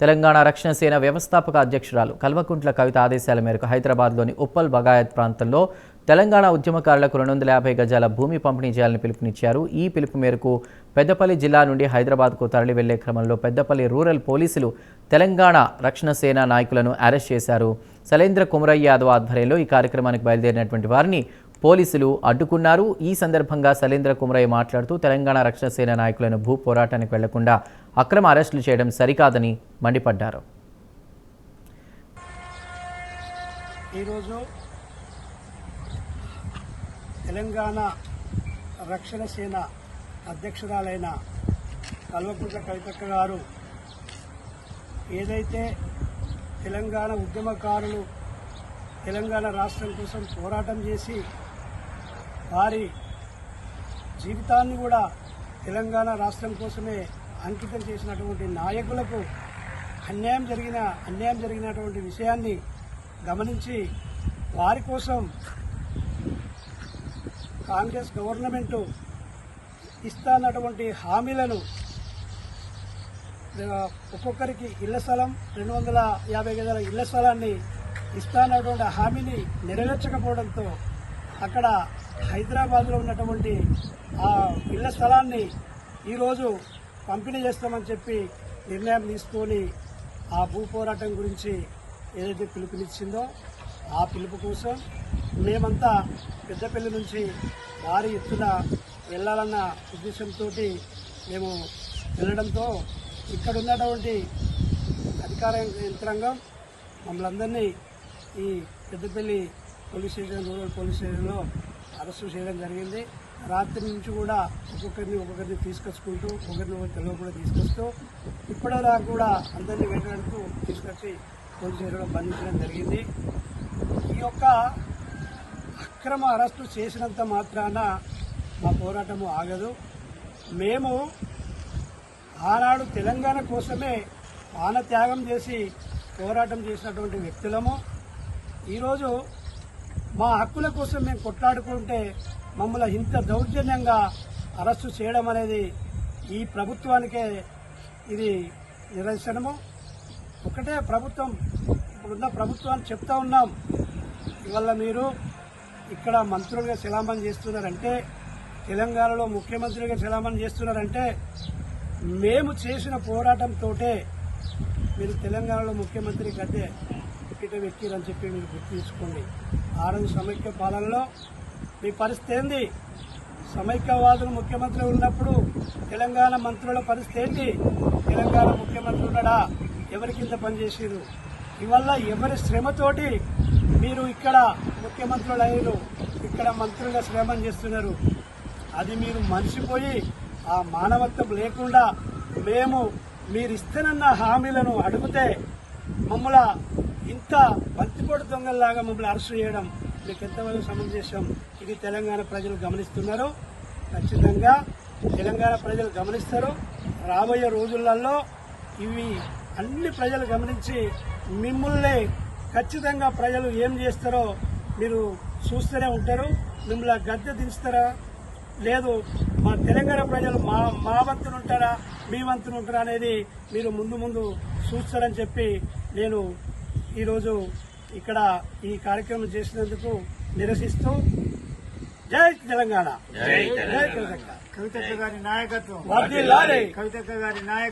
తెలంగాణ రక్షణ సేన వ్యవస్థాపక అధ్యక్షురాలు కల్వకుంట్ల కవిత ఆదేశాల మేరకు హైదరాబాద్లోని ఉప్పల్ బగాయత్ ప్రాంతంలో తెలంగాణ ఉద్యమకారులకు 250 గజాల భూమి పంపిణీ చేయాలని పిలుపునిచ్చారు. ఈ పిలుపు మేరకు పెద్దపల్లి జిల్లా నుండి హైదరాబాద్కు తరలి వెళ్లే క్రమంలో పెద్దపల్లి రూరల్ పోలీసులు తెలంగాణ రక్షణ సేన నాయకులను అరెస్ట్ చేశారు. శైలేంద్ర కుమరయ్య యాదవ్ ఆధ్వర్యంలో ఈ కార్యక్రమానికి బయలుదేరినటువంటి వారిని పోలీసులు అడ్డుకున్నారు. ఈ సందర్భంగా శైలేంద్ర కుమరయ్య మాట్లాడుతూ తెలంగాణ రక్షణ సేన నాయకులను భూ పోరాటానికి వెళ్లకుండా అక్రమ అరెస్టులు చేయడం సరికాదని మండిపడ్డారు. ఈరోజు తెలంగాణ రక్షణ సేన అధ్యక్షురాలైన కల్వకుంట్ల కవితక్క గారు ఏదైతే తెలంగాణ ఉద్యమకారులు తెలంగాణ రాష్ట్రం కోసం పోరాటం చేసి వారి జీవితాన్ని కూడా తెలంగాణ రాష్ట్రం కోసమే అంకితం చేసినటువంటి నాయకులకు అన్యాయం జరిగినటువంటి విషయాన్ని గమనించి వారి కోసం కాంగ్రెస్ గవర్నమెంట్ ఇస్తున్నటువంటి హామీలను ఒక్కొక్కరికి ఇళ్ల స్థలం 250 గజాల ఇళ్ల స్థలాన్ని ఇస్తున్నటువంటి హామీని నెరవేర్చకపోవడంతో అక్కడ హైదరాబాద్లో ఉన్నటువంటి ఆ ఇళ్ల స్థలాన్ని ఈరోజు పంపిణీ చేస్తామని చెప్పి నిర్ణయం తీసుకొని ఆ భూ పోరాటం గురించి ఏదైతే పిలుపునిచ్చిందో ఆ పిలుపు కోసం మేమంతా పెద్దపల్లి నుంచి భారీ ఎత్తున వెళ్లాలన్న ఉద్దేశంతో మేము వెళ్ళడంతో ఇక్కడ ఉన్నటువంటి అధికార యంత్రాంగం మమ్మల్ని అందరినీ ఈ Peddapalli police station rural police స్టేషన్లో అరెస్టు చేయడం జరిగింది. రాత్రి నుంచి కూడా ఒక్కొక్కరిని తీసుకొచ్చుకుంటూ ఒకరిని తెలియకుండా తీసుకొస్తూ ఇప్పటిదాకా కూడా అందరినీ వెంటాడుతూ తీసుకొచ్చి పోలీస్ స్టేషన్లో బంధించడం జరిగింది. ఈ యొక్క అక్రమ అరెస్టు చేసినంత మాత్రాన మా పోరాటము ఆగదు. మేము ఆనాడు తెలంగాణ కోసమే ప్రాణత్యాగం చేసి పోరాటం చేసినటువంటి వ్యక్తులము. ఈరోజు మా హక్కుల కోసం మేము కొట్లాడుకుంటే మమ్మల్ని ఇంత దౌర్జన్యంగా అరెస్టు చేయడం అనేది ఈ ప్రభుత్వానికే ఇది నిదర్శనము. ఒకటే ప్రభుత్వం, ఇప్పుడున్న ప్రభుత్వాన్ని చెప్తా ఉన్నాం, ఇవాళ మీరు ఇక్కడ మంత్రులుగా చలామణి చేస్తున్నారంటే, తెలంగాణలో ముఖ్యమంత్రిగా చలామణి చేస్తున్నారంటే మేము చేసిన పోరాటంతో మీరు తెలంగాణలో ముఖ్యమంత్రి గద్దె టికెట్ ఎక్కిరని చెప్పి మీరు గుర్తుంచుకోండి. ఆ రోజు సమైక్య పాలనలో మీ పరిస్థితి ఏంది? సమైక్యవాదులు ముఖ్యమంత్రి ఉన్నప్పుడు తెలంగాణ మంత్రుల పరిస్థితి ఏంటి? తెలంగాణ ముఖ్యమంత్రి ఉన్నాడా? ఎవరి కింద పనిచేసారు? ఇవల్ల ఎవరి శ్రమతోటి మీరు ఇక్కడ ముఖ్యమంత్రులు అయ్యారు, ఇక్కడ మంత్రులుగా శ్రమం చేస్తున్నారు. అది మీరు మర్చిపోయి ఆ మానవత్వం లేకుండా మేము మీరు ఇస్తానన్న హామీలను అడిగితే మమ్మల్ని ఇంత బంతిపోటు దొంగల్లాగా మమ్మల్ని అరెస్టు చేయడం మీకు ఎంతవరకు సమంజసం? ఇది తెలంగాణ ప్రజలు గమనిస్తున్నారు. ఖచ్చితంగా తెలంగాణ ప్రజలు గమనిస్తారు. రాబోయే రోజులలో ఇవి అన్ని ప్రజలు గమనించి మిమ్మల్ని ఖచ్చితంగా ప్రజలు ఏం చేస్తారో మీరు చూస్తూనే ఉంటారు. మిమ్మల్ని గద్దె దించుతారా లేదు మా తెలంగాణ ప్రజలు మా వంతులు ఉంటారా మీ వంతులు ఉంటారా అనేది మీరు ముందు చూస్తారని చెప్పి నేను ఈరోజు ఇక్కడ ఈ కార్యక్రమం చేసినందుకు నిరసిస్తూ జై తెలంగాణ, జై కవితక్క గారి నాయకత్వం, కవితక్క గారి నాయకత్వం.